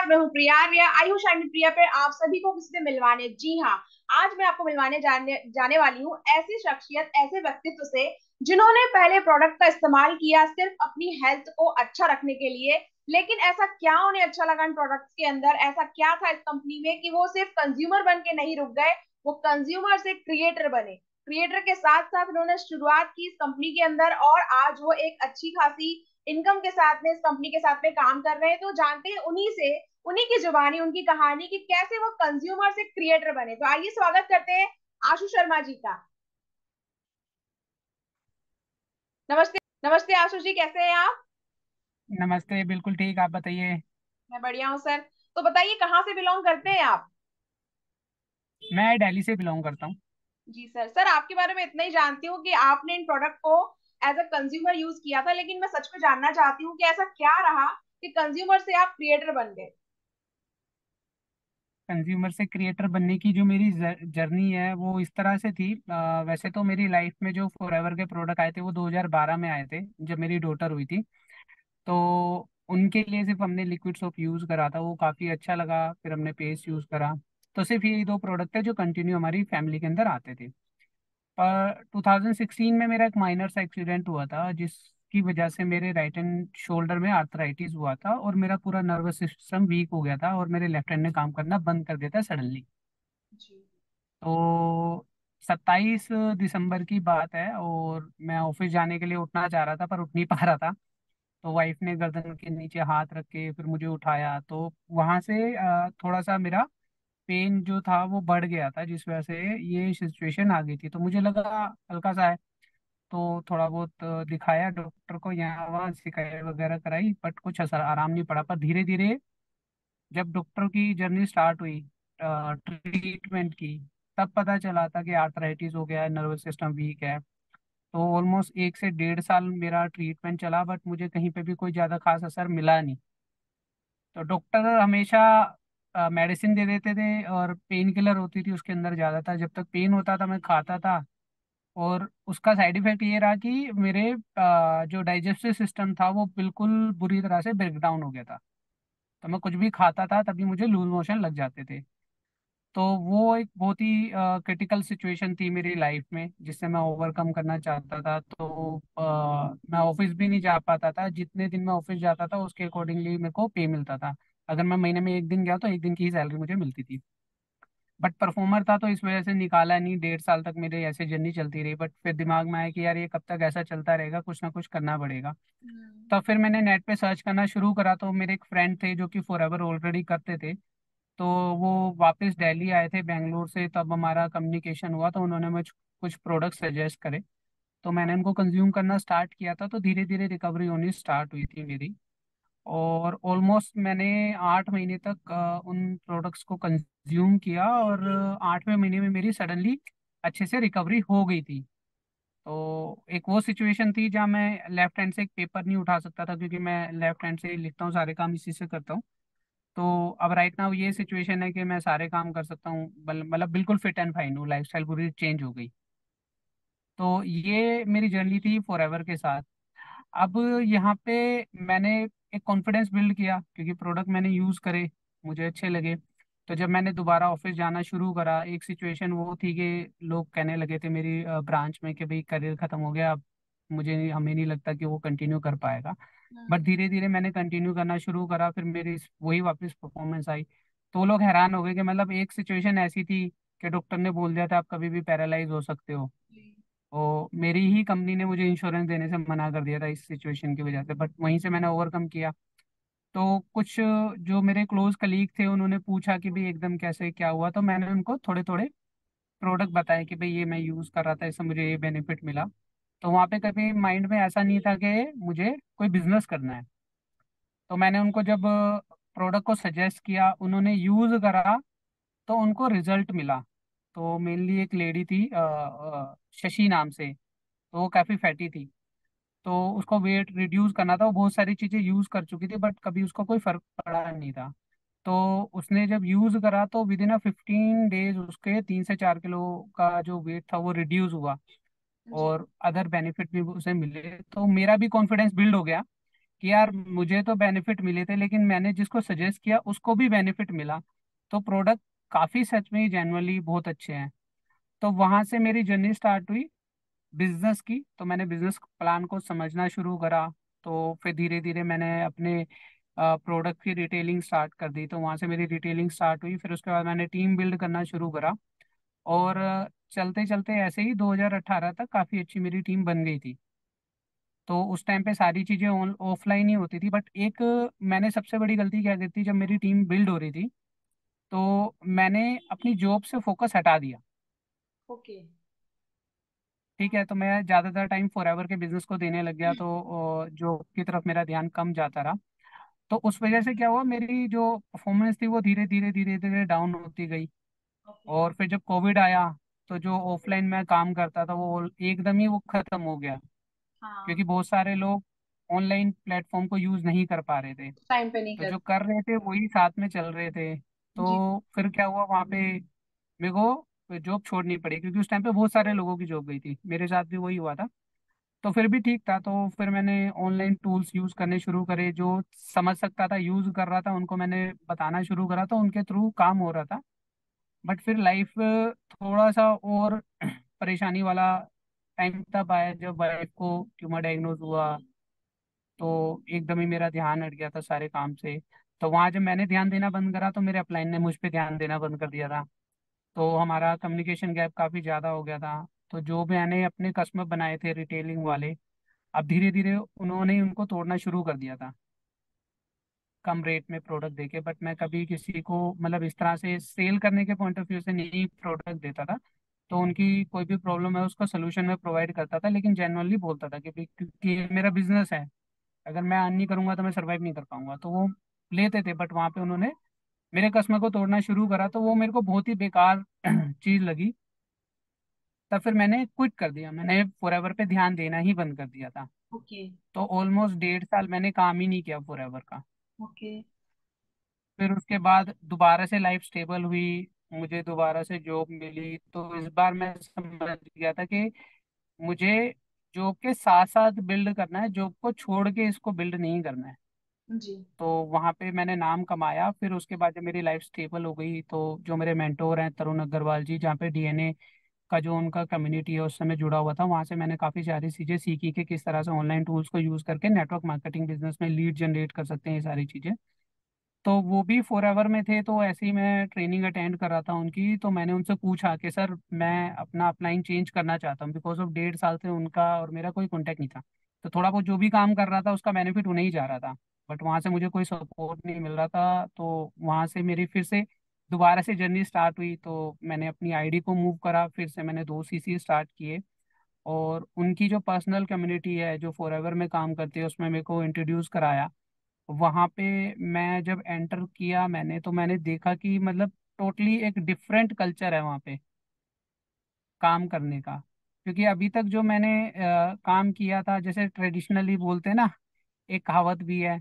मैं हूँ प्रिया आई हूँ शाइनी प्रिया पे आप सभी को किसी से मिलवाने। जी हाँ, आज मैं आपको मिलवाने जाने जाने वाली हूँ ऐसी शख्सियत, ऐसे व्यक्तित्व से जिन्होंने पहले प्रोडक्ट का इस्तेमाल किया सिर्फ अपनी हेल्थ को अच्छा रखने के लिए। लेकिन ऐसा क्या उन्हें अच्छा लगा इन प्रोडक्ट्स के अंदर, ऐसा क्या था इस कंपनी में कि वो सिर्फ कंज्यूमर बन के नहीं रुक गए, वो कंज्यूमर से क्रिएटर बने। क्रिएटर के साथ साथ उन्होंने शुरुआत की इस कंपनी के अंदर और आज वो एक अच्छी खासी इनकम के साथ में इस कंपनी के साथ में काम कर रहे हैं। तो जानते हैं उन्हीं से, उन्हीं की जुबानी, उनकी कहानी कि कैसे वो कंज्यूमर से क्रिएटर बने। तो आइए स्वागत करते हैं आशु शर्मा जी का। नमस्ते। नमस्ते आशु जी, कैसे हैं आप? नमस्ते। बिल्कुल ठीक, आप बताइए। मैं बढ़िया हूँ सर। तो बताइए कहाँ से बिलोंग करते हैं आप? मैं दिल्ली से बिलोंग करता हूँ। जी सर। सर आपके बारे में इतना ही जानती हूँ कि आपने इन प्रोडक्ट को एज अ कंज्यूमर यूज किया था, लेकिन मैं सच में जानना चाहती हूँ कि ऐसा क्या रहा कि कंज्यूमर से आप क्रिएटर बन गए। कंज्यूमर से क्रिएटर बनने की जो मेरी जर्नी है वो इस तरह से थी। वैसे तो मेरी लाइफ में जो फॉरएवर के प्रोडक्ट आए थे वो 2012 में आए थे, जब मेरी डॉटर हुई थी। तो उनके लिए सिर्फ हमने लिक्विड सोप यूज़ करा था, वो काफ़ी अच्छा लगा। फिर हमने पेस्ट यूज़ करा। तो सिर्फ यही दो प्रोडक्ट है जो कंटिन्यू हमारी फैमिली के अंदर आते थे। पर 2016 में मेरा एक माइनर सा एक्सीडेंट हुआ था, जिसकी वजह से मेरे राइट हैंड शोल्डर में आर्थराइटिस हुआ था और मेरा पूरा नर्वस सिस्टम वीक हो गया था और मेरे लेफ्ट हैंड ने काम करना बंद कर दिया था सडनली। जी। तो 27 दिसंबर की बात है और मैं ऑफिस जाने के लिए उठना चाह रहा था पर उठ नहीं पा रहा था। तो वाइफ ने गर्दन के नीचे हाथ रख के फिर मुझे उठाया, तो वहां से थोड़ा सा मेरा पेन जो था वो बढ़ गया था, जिस वजह से ये सिचुएशन आ गई थी। तो मुझे लगा हल्का सा है, तो थोड़ा बहुत दिखाया डॉक्टर को, यहाँ वहाँ शिकायत वगैरह कराई, बट कुछ असर आराम नहीं पड़ा। पर धीरे धीरे जब डॉक्टर की जर्नी स्टार्ट हुई ट्रीटमेंट की, तब पता चला था कि आर्थराइटिस हो गया है, नर्वस सिस्टम वीक है। तो ऑलमोस्ट 1 से 1.5 साल मेरा ट्रीटमेंट चला, बट मुझे कहीं पे भी कोई ज़्यादा खास असर मिला नहीं। तो डॉक्टर हमेशा मेडिसिन दे देते थे और पेन किलर होती थी उसके अंदर ज़्यादा था। जब तक पेन होता था मैं खाता था, और उसका साइड इफेक्ट ये रहा कि मेरे जो डाइजेस्टिव सिस्टम था वो बिल्कुल बुरी तरह से ब्रेक डाउन हो गया था। तो मैं कुछ भी खाता था तभी मुझे लूज मोशन लग जाते थे। तो वो एक बहुत ही क्रिटिकल सिचुएशन थी मेरी लाइफ में, जिससे मैं ओवरकम करना चाहता था। तो मैं ऑफिस भी नहीं जा पाता था। जितने दिन मैं ऑफिस जाता था उसके अकॉर्डिंगली मेरे को पे मिलता था। अगर मैं महीने में एक दिन गया तो एक दिन की ही सैलरी मुझे मिलती थी। बट परफॉर्मर था तो इस वजह से निकाला नहीं। 1.5 साल तक मेरी ऐसे जर्नी चलती रही, बट फिर दिमाग में आया कि यार ये कब तक ऐसा चलता रहेगा, कुछ ना कुछ करना पड़ेगा। हम्म। तो फिर मैंने नेट पे सर्च करना शुरू करा, तो मेरे एक फ्रेंड थे जो कि फॉरएवर ऑलरेडी करते थे। तो वो वापस दिल्ली आए थे बेंगलोर से, तब हमारा कम्युनिकेशन हुआ, तो उन्होंने मुझे कुछ प्रोडक्ट सजेस्ट करे। तो मैंने उनको कंज्यूम करना स्टार्ट किया था, तो धीरे धीरे रिकवरी होनी स्टार्ट हुई थी मेरी। और ऑलमोस्ट मैंने 8 महीने तक उन प्रोडक्ट्स को कंज्यूम किया, और 8वें महीने में मेरी सडनली अच्छे से रिकवरी हो गई थी। तो एक वो सिचुएशन थी जहाँ मैं लेफ्ट हैंड से एक पेपर नहीं उठा सकता था, क्योंकि मैं लेफ्ट हैंड से ही लिखता हूँ, सारे काम इसी से करता हूँ। तो अब राइट नाउ ये सिचुएशन है कि मैं सारे काम कर सकता हूँ, मतलब बिल्कुल फिट एंड फाइन हूँ, लाइफस्टाइल पूरी चेंज हो गई। तो ये मेरी जर्नी थी फॉरएवर के साथ। अब यहाँ पे मैंने एक कॉन्फिडेंस बिल्ड किया, क्योंकि प्रोडक्ट मैंने यूज़ करे, मुझे अच्छे लगे। तो जब मैंने दोबारा ऑफिस जाना शुरू करा, एक सिचुएशन वो थी कि लोग कहने लगे थे मेरी ब्रांच में कि भाई करियर ख़त्म हो गया अब, हमें नहीं लगता कि वो कंटिन्यू कर पाएगा। बट हम्म। धीरे धीरे मैंने कंटिन्यू करना शुरू करा, फिर मेरी वही वापस परफॉर्मेंस आई। तो वो लोग हैरान हो गए कि मतलब एक सिचुएशन ऐसी थी कि डॉक्टर ने बोल दिया था आप कभी भी पैरालाइज हो सकते हो। जी। तो मेरी ही कंपनी ने मुझे इंश्योरेंस देने से मना कर दिया था इस सिचुएशन की वजह से, बट वहीं से मैंने ओवरकम किया। तो कुछ जो मेरे क्लोज कलीग थे उन्होंने पूछा कि भाई एकदम कैसे क्या हुआ, तो मैंने उनको थोड़े थोड़े प्रोडक्ट बताए कि भाई ये मैं यूज़ कर रहा था, इससे मुझे ये बेनिफिट मिला। तो वहाँ पे कभी माइंड में ऐसा नहीं था कि मुझे कोई बिजनेस करना है। तो मैंने उनको जब प्रोडक्ट को सजेस्ट किया, उन्होंने यूज़ करा, तो उनको रिजल्ट मिला। तो मेनली एक लेडी थी शशि नाम से। तो वो काफ़ी फैटी थी, तो उसको वेट रिड्यूस करना था। वो बहुत सारी चीज़ें यूज़ कर चुकी थी बट कभी उसको कोई फर्क पड़ा नहीं था। तो उसने जब यूज़ करा तो विद इन 15 डेज उसके 3 से 4 किलो का जो वेट था वो रिड्यूस हुआ, जी। और अदर बेनिफिट भी उसे मिले। तो मेरा भी कॉन्फिडेंस बिल्ड हो गया कि यार मुझे तो बेनिफिट मिले थे, लेकिन मैंने जिसको सजेस्ट किया उसको भी बेनिफिट मिला। तो प्रोडक्ट काफी सच में जेन्युइनली बहुत अच्छे हैं। तो वहां से मेरी जर्नी स्टार्ट हुई बिजनेस की। तो मैंने बिजनेस प्लान को समझना शुरू करा। तो फिर धीरे धीरे मैंने अपने प्रोडक्ट की रिटेलिंग स्टार्ट कर दी। तो वहां से मेरी रिटेलिंग स्टार्ट हुई। फिर उसके बाद मैंने टीम बिल्ड करना शुरू करा। और चलते चलते ऐसे ही 2018 तक काफी अच्छी मेरी टीम बन गई थी। तो उस टाइम पे सारी चीजें ऑफलाइन ही होती थी। बट एक मैंने सबसे बड़ी गलती क्या की थी, जब मेरी टीम बिल्ड हो रही थी तो मैंने अपनी जॉब से फोकस हटा दिया। ओके। ठीक है, तो मैं ज्यादातर टाइम फॉरएवर के बिजनेस को देने लग गया। तो जॉब की तरफ मेरा ध्यान कम जाता रहा। तो उस वजह से क्या हुआ, मेरी जो परफॉर्मेंस थी वो धीरे धीरे धीरे धीरे डाउन होती गई। ओके। और फिर जब कोविड आया तो जो ऑफलाइन में काम करता था वो एकदम ही वो खत्म हो गया। हाँ। क्योंकि बहुत सारे लोग ऑनलाइन प्लेटफॉर्म को यूज नहीं कर पा रहे थे। टाइम पे नहीं तो कर। जो कर रहे थे वही साथ में चल रहे थे। जी। तो फिर क्या हुआ वहाँ पे, मेरे को जॉब छोड़नी पड़ी क्योंकि उस टाइम पे बहुत सारे लोगों की जॉब गई थी, मेरे साथ भी वही हुआ था। तो फिर भी ठीक था। तो फिर मैंने ऑनलाइन टूल्स यूज करने शुरू करे, जो समझ सकता था यूज कर रहा था उनको मैंने बताना शुरू करा, तो उनके थ्रू काम हो रहा था। बट फिर लाइफ थोड़ा सा और परेशानी वाला टाइम तब आया जब वाइफ को ट्यूमर डायग्नोज हुआ। तो एकदम ही मेरा ध्यान हट गया था सारे काम से। तो वहां जब मैंने ध्यान देना बंद करा तो मेरे अपलाइन ने मुझ पे ध्यान देना बंद कर दिया था। तो हमारा कम्युनिकेशन गैप काफी ज्यादा हो गया था। तो जो मैंने अपने कस्टमर बनाए थे रिटेलिंग वाले, अब धीरे धीरे उन्होंने ही उनको तोड़ना शुरू कर दिया था कम रेट में प्रोडक्ट देके। बट मैं कभी किसी को मतलब इस तरह से सेल करने के पॉइंट ऑफ व्यू से नहीं प्रोडक्ट देता था। तो उनकी कोई भी प्रॉब्लम है उसका सोल्यूशन मैं प्रोवाइड करता था, लेकिन जेन्युइनली बोलता था कि भाई क्योंकि ये मेरा बिजनेस है, अगर मैं अर्न नहीं करूंगा तो मैं सर्वाइव नहीं कर पाऊंगा। तो वो लेते थे। बट वहां पे उन्होंने मेरे कस्टमर को तोड़ना शुरू करा तो वो मेरे को बहुत ही बेकार चीज लगी। तब फिर मैंने क्विट कर दिया, मैंने फॉरएवर पे ध्यान देना ही बंद कर दिया था। ओके। तो ऑलमोस्ट 1.5 साल मैंने काम ही नहीं किया फॉरएवर का। ओके। फिर उसके बाद दोबारा से लाइफ स्टेबल हुई, मुझे दोबारा से जॉब मिली। तो इस बार मैं समझ गया था कि मुझे जॉब के साथ साथ बिल्ड करना है, जॉब को छोड़ के इसको बिल्ड नहीं करना है। जी। तो वहाँ पे मैंने नाम कमाया। फिर उसके बाद जब मेरी लाइफ स्टेबल हो गई तो जो मेरे मेंटोर हैं तरुण अग्रवाल जी, जहाँ पे डीएनए का जो उनका कम्युनिटी है उस समय जुड़ा हुआ था, वहाँ से मैंने काफ़ी सारी चीज़ें सीखी कि किस तरह से ऑनलाइन टूल्स को यूज़ करके नेटवर्क मार्केटिंग बिजनेस में लीड जनरेट कर सकते हैं, ये सारी चीज़ें। तो वो भी फॉरएवर में थे। तो ऐसे ही मैं ट्रेनिंग अटेंड कर रहा था उनकी। तो मैंने उनसे पूछा कि सर मैं अपना अपलाइन चेंज करना चाहता हूँ, बिकॉज ऑफ 1.5 साल से उनका और मेरा कोई कांटेक्ट नहीं था। तो थोड़ा बहुत जो भी काम कर रहा था उसका बेनिफिट उन्हें ही जा रहा था। बट वहाँ से मुझे कोई सपोर्ट नहीं मिल रहा था। तो वहाँ से मेरी फिर से दोबारा से जर्नी स्टार्ट हुई। तो मैंने अपनी आईडी को मूव करा, फिर से मैंने 2 सीसी स्टार्ट किए। और उनकी जो पर्सनल कम्युनिटी है जो फॉरएवर में काम करती है उसमें मेरे को इंट्रोड्यूस कराया। वहाँ पे मैं जब एंटर किया मैंने, तो मैंने देखा कि मतलब टोटली एक डिफरेंट कल्चर है वहाँ पे काम करने का। क्योंकि अभी तक जो मैंने काम किया था, जैसे ट्रेडिशनली बोलते हैं ना, एक कहावत भी है,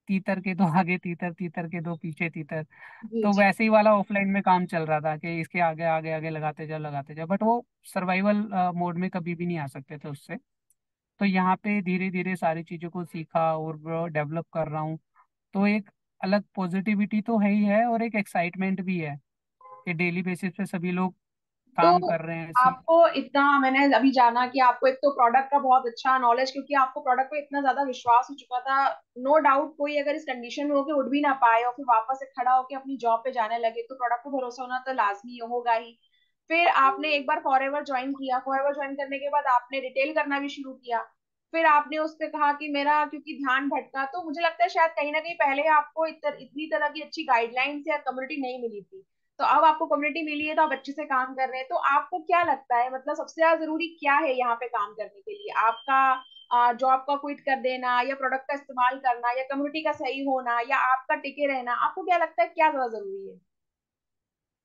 तीतर के दो आगे तीतर, तीतर के दो पीछे तीतर। जी। तो जी। वैसे ही वाला ऑफलाइन में काम चल रहा था कि इसके आगे आगे आगे लगाते जाओ लगाते जाओ। बट वो सर्वाइवल मोड में कभी भी नहीं आ सकते थे उससे। तो यहाँ पे धीरे धीरे सारी चीज़ों को सीखा और डेवलप कर रहा हूँ। तो एक अलग पॉजिटिविटी तो है ही है, और एक एक्साइटमेंट भी है कि डेली बेसिस पे सभी लोग तो काम कर रहे हैं आपको इतना मैंने अभी जाना कि आपको एक तो प्रोडक्ट का बहुत अच्छा नॉलेज, क्योंकि आपको प्रोडक्ट पे इतना ज्यादा विश्वास हो चुका था। नो डाउट कोई अगर इस कंडीशन में होके उठ भी ना पाए और फिर वापस से खड़ा होके अपनी जॉब पे जाने लगे, तो प्रोडक्ट पे भरोसा होना तो लाजमी होगा ही। फिर आपने एक बार फॉरएवर ज्वाइन किया, फॉरएवर ज्वाइन करने के बाद आपने रिटेल करना भी शुरू किया। फिर आपने उस पे कहा कि मेरा क्योंकि ध्यान भटका, तो मुझे लगता है शायद कहीं ना कहीं पहले आपको इतनी तरह की अच्छी गाइडलाइंस या कम्युनिटी नहीं मिली थी। तो अब आपको कम्युनिटी मिली है तो आप अच्छे से काम कर रहे हैं। तो आपको क्या लगता है, मतलब सबसे ज्यादा जरूरी क्या है यहाँ पे काम करने के लिए? आपका जॉब का क्विट कर देना, या प्रोडक्ट का इस्तेमाल करना, या कम्युनिटी का सही होना, या आपका टिके रहना? आपको क्या लगता है क्या ज्यादा जरूरी है?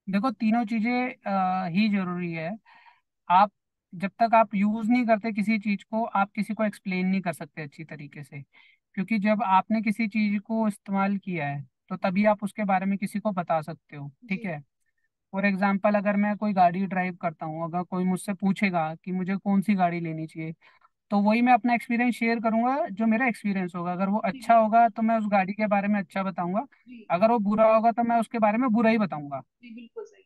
देखो तीनों चीजें ही जरूरी है। आप जब तक आप यूज नहीं करते किसी चीज को, आप किसी को एक्सप्लेन नहीं कर सकते अच्छी तरीके से। क्योंकि जब आपने किसी चीज को इस्तेमाल किया है तो तभी आप उसके बारे में किसी को बता सकते हो। ठीक जी। है। फॉर एग्जाम्पल, अगर मैं कोई गाड़ी ड्राइव करता हूँ, अगर कोई मुझसे पूछेगा कि मुझे कौन सी गाड़ी लेनी चाहिए, तो वही मैं अपना एक्सपीरियंस शेयर करूंगा, जो मेरा एक्सपीरियंस होगा। अगर वो जी अच्छा बिल्कुल। होगा तो मैं उस गाड़ी के बारे में अच्छा बताऊंगा, जी। अगर वो बुरा होगा तो मैं उसके बारे में बुरा ही बताऊंगा। जी बिल्कुल सही।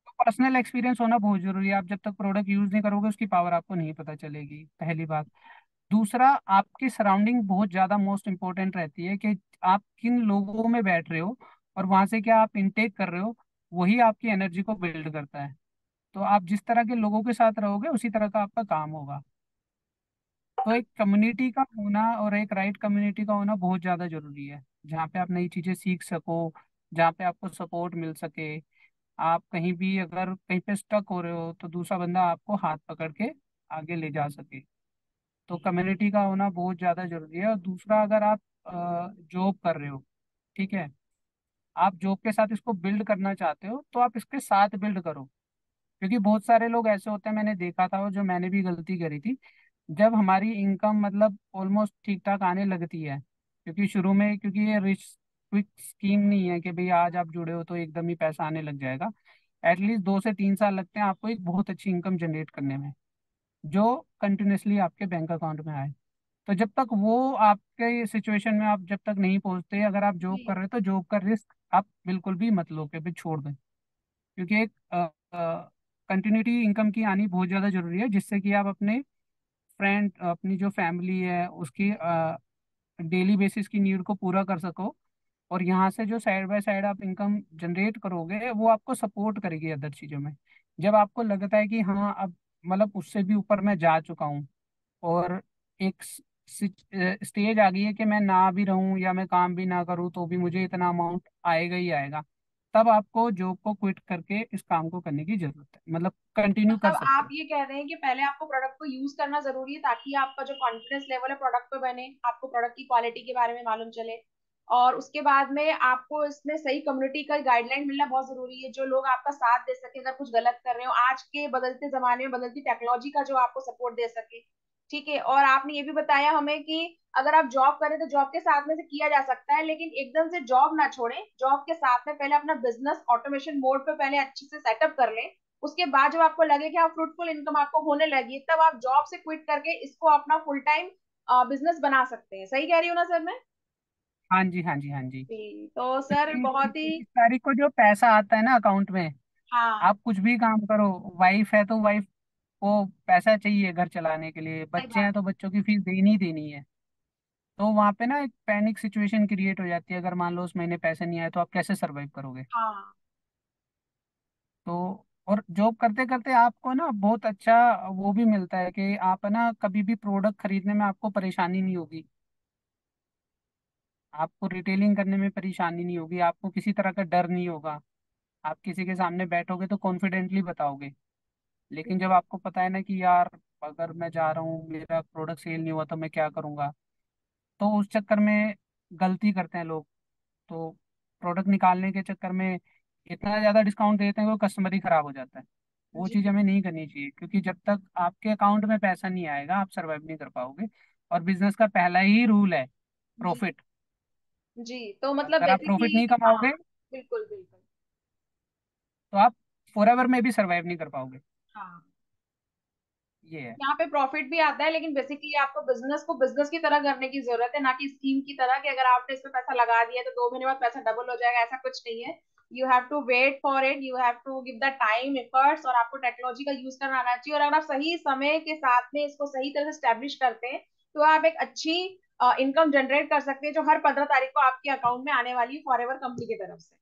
तो पर्सनल एक्सपीरियंस होना बहुत जरूरी है। आप जब तक प्रोडक्ट यूज नहीं करोगे उसकी पावर आपको नहीं पता चलेगी, पहली बात। दूसरा, आपकी सराउंडिंग बहुत ज्यादा मोस्ट इंपॉर्टेंट रहती है, कि आप किन लोगों में बैठ रहे हो और वहां से क्या आप इनटेक कर रहे हो, वही आपकी एनर्जी को बिल्ड करता है। तो आप जिस तरह के लोगों के साथ रहोगे उसी तरह का आपका काम होगा। तो एक कम्युनिटी का होना और एक राइट कम्युनिटी का होना बहुत ज़्यादा जरूरी है, जहाँ पे आप नई चीज़ें सीख सको, जहाँ पे आपको सपोर्ट मिल सके। आप कहीं भी अगर कहीं पे स्टक हो रहे हो तो दूसरा बंदा आपको हाथ पकड़ के आगे ले जा सके। तो कम्युनिटी का होना बहुत ज़्यादा जरूरी है। और दूसरा, अगर आप जॉब कर रहे हो, ठीक है, आप जॉब के साथ इसको बिल्ड करना चाहते हो तो आप इसके साथ बिल्ड करो। क्योंकि बहुत सारे लोग ऐसे होते हैं, मैंने देखा था, और जो मैंने भी गलती करी थी, जब हमारी इनकम मतलब ऑलमोस्ट ठीक ठाक आने लगती है, क्योंकि शुरू में, क्योंकि ये रिच क्विक स्कीम नहीं है कि भाई आज आप जुड़े हो तो एकदम ही पैसा आने लग जाएगा। एटलीस्ट 2 से 3 साल लगते हैं आपको एक बहुत अच्छी इनकम जनरेट करने में, जो कंटिन्यूसली आपके बैंक अकाउंट में आए। तो जब तक वो आपके सिचुएशन में आप जब तक नहीं पहुंचते, अगर आप जॉब कर जी रहे हो तो जॉब का रिस्क आप बिल्कुल भी मत लो कि भाई छोड़ दें। क्योंकि एक कंटिन्यूटी इनकम की आनी बहुत ज़्यादा जरूरी है, जिससे कि आप अपने फ्रेंड, अपनी जो फैमिली है उसकी डेली बेसिस की नीड को पूरा कर सको। और यहाँ से जो साइड बाय साइड आप इनकम जनरेट करोगे वो आपको सपोर्ट करेगी अदर चीज़ों में। जब आपको लगता है कि हाँ अब मतलब उससे भी ऊपर मैं जा चुका हूँ, और एक स्टेज आ गई है कि मैं ना भी रहूं या मैं काम भी ना करूं तो भी मुझे इतना अमाउंट आएगा ही आएगा, तब आपको जॉब को क्विट करके इस काम को करने की जरूरत है, मतलब कंटिन्यू कर मतलब सकते आप हो। ये कह रहे हैं कि पहले आपको प्रोडक्ट को यूज करना जरूरी है, ताकि आपका जो कॉन्फिडेंस लेवल है प्रोडक्ट पे बने, आपको प्रोडक्ट की क्वालिटी के बारे में मालूम चले। और उसके बाद में आपको इसमें सही कम्युनिटी का गाइडलाइन मिलना बहुत जरूरी है, जो लोग आपका साथ दे सके अगर कुछ गलत कर रहे हो, आज के बदलते जमाने में बदलती टेक्नोलॉजी का जो आपको सपोर्ट दे सके। ठीक है। और आपने ये भी बताया हमें कि अगर आप जॉब करें तो जॉब के साथ में से किया जा सकता है, लेकिन एकदम से जॉब ना छोड़ें, जॉब के साथ में पहले अपना बिजनेस ऑटोमेशन मोड पे पहले अच्छे से सेटअप कर लें। उसके बाद जब आपको लगे कि आप फ्रूटफुल इनकम आपको होने लगी, तब आप जॉब से क्विट करके इसको अपना फुल टाइम बिजनेस बना सकते हैं। सही कह रही हूँ ना सर मैं? हाँ जी, हाँ जी, हाँ जी। जी तो सर क्योंकि बहुत ही। 31 तारीख को जो पैसा आता है ना अकाउंट में, हाँ आप कुछ भी काम करो, वाइफ है तो वाइफ को पैसा चाहिए घर चलाने के लिए, सही बच्चे बात हैं है। तो बच्चों की फीस देनी ही देनी है। तो वहां पे ना एक पैनिक सिचुएशन क्रिएट हो जाती है, अगर मान लो उस महीने पैसे नहीं आए तो आप कैसे सरवाइव करोगे। हाँ तो और जॉब करते करते आपको ना बहुत अच्छा वो भी मिलता है कि आप ना कभी भी प्रोडक्ट खरीदने में आपको परेशानी नहीं होगी, आपको रिटेलिंग करने में परेशानी नहीं होगी, आपको किसी तरह का डर नहीं होगा। आप किसी के सामने बैठोगे तो कॉन्फिडेंटली बताओगे। लेकिन जब आपको पता है ना कि यार अगर मैं जा रहा हूँ मेरा प्रोडक्ट सेल नहीं हुआ तो मैं क्या करूंगा, तो उस चक्कर में गलती करते हैं लोग। तो प्रोडक्ट निकालने के चक्कर में इतना ज्यादा डिस्काउंट देते हैं कि वो कस्टमर ही खराब हो जाता है। वो जी। चीज़ हमें नहीं करनी चाहिए, क्योंकि जब तक आपके अकाउंट में पैसा नहीं आएगा आप सरवाइव नहीं कर पाओगे। और बिजनेस का पहला ही रूल है जी। प्रॉफिट। जी तो मतलब अगर आप प्रॉफिट बेसिकली नहीं हाँ। कमाओगे बिल्कुल बिल्कुल। तो आप फॉर एवर में भी सरवाइव नहीं कर पाओगे। हाँ ये है। यहाँ पे प्रॉफिट भी आता है, लेकिन बेसिकली आपको बिजनेस को बिजनेस की तरह करने की जरूरत है, ना कि स्कीम की तरह कि अगर आपने इसमें पैसा लगा दिया तो 2 महीने बाद पैसा डबल हो जाएगा, ऐसा कुछ नहीं है। You have to wait for it, you have to give the time efforts, और आपको टेक्नोलॉजी का यूज करना आना चाहिए। और अगर आप सही समय के साथ में इसको सही तरह से स्टैब्लिश करते हैं, तो आप एक अच्छी इनकम जनरेट कर सकते हैं, जो हर 15 तारीख को आपके अकाउंट में आने वाली है फॉर एवर कंपनी की तरफ से।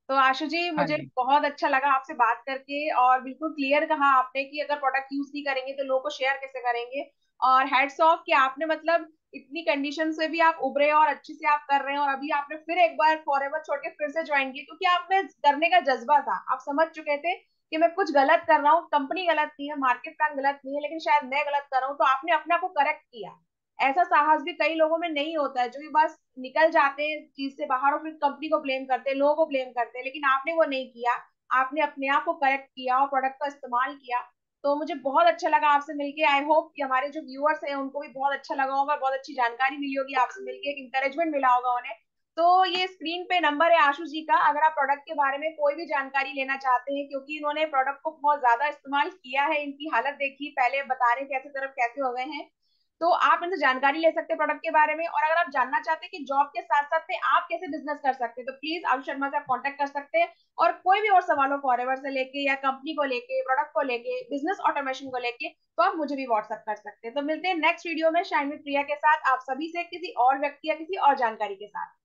तो आशु जी, हाँ मुझे जी, बहुत अच्छा लगा आपसे बात करके, और बिल्कुल क्लियर कहा आपने कि अगर प्रोडक्ट यूज नहीं करेंगे तो लोगों को शेयर कैसे करेंगे। और हेड्स ऑफ कि आपने मतलब इतनी कंडीशन से भी आप उभरे और अच्छे से आप कर रहे हैं, और अभी आपने फिर एक बार फॉरएवर छोड़ के फिर से ज्वाइन किया, क्योंकि आप में करने का जज्बा था, आप समझ चुके थे कि मैं कुछ गलत कर रहा हूँ, कंपनी गलत नहीं है, मार्केट प्लान गलत नहीं है, लेकिन शायद मैं गलत कर रहा हूँ, तो आपने अपने आप को करेक्ट किया। ऐसा साहस भी कई लोगों में नहीं होता है, जो भी बस निकल जाते हैं चीज से बाहर और फिर कंपनी को ब्लेम करते हैं, लोगों को ब्लेम करते हैं, लेकिन आपने वो नहीं किया। आपने अपने आप को करेक्ट किया और प्रोडक्ट का इस्तेमाल किया। तो मुझे बहुत अच्छा लगा आपसे मिलके। आई होप कि हमारे जो व्यूअर्स हैं उनको भी बहुत अच्छा लगा होगा, बहुत अच्छी जानकारी मिली होगी आपसे मिलके, एक इंकरेजमेंट मिला होगा उन्हें। तो ये स्क्रीन पे नंबर है आशु जी का, अगर आप प्रोडक्ट के बारे में कोई भी जानकारी लेना चाहते हैं, क्योंकि इन्होंने प्रोडक्ट को बहुत ज्यादा इस्तेमाल किया है, इनकी हालत देखी, पहले बता रहे कैसे तरफ कैसे हो गए हैं। तो आप इनसे जानकारी ले सकते हैं प्रोडक्ट के बारे में। और अगर आप जानना चाहते हैं कि जॉब के साथ साथ में आप कैसे बिजनेस कर सकते हैं, तो प्लीज आयुष शर्मा से आप कॉन्टेक्ट कर सकते हैं। और कोई भी और सवाल हो फॉरएवर से लेके या कंपनी को लेके, प्रोडक्ट को लेके, बिजनेस ऑटोमेशन को लेके, तो आप मुझे भी व्हाट्सअप कर सकते हैं। तो मिलते हैं नेक्स्ट वीडियो में शाइन विद प्रिया के साथ, आप सभी से किसी और व्यक्ति या किसी और जानकारी के साथ।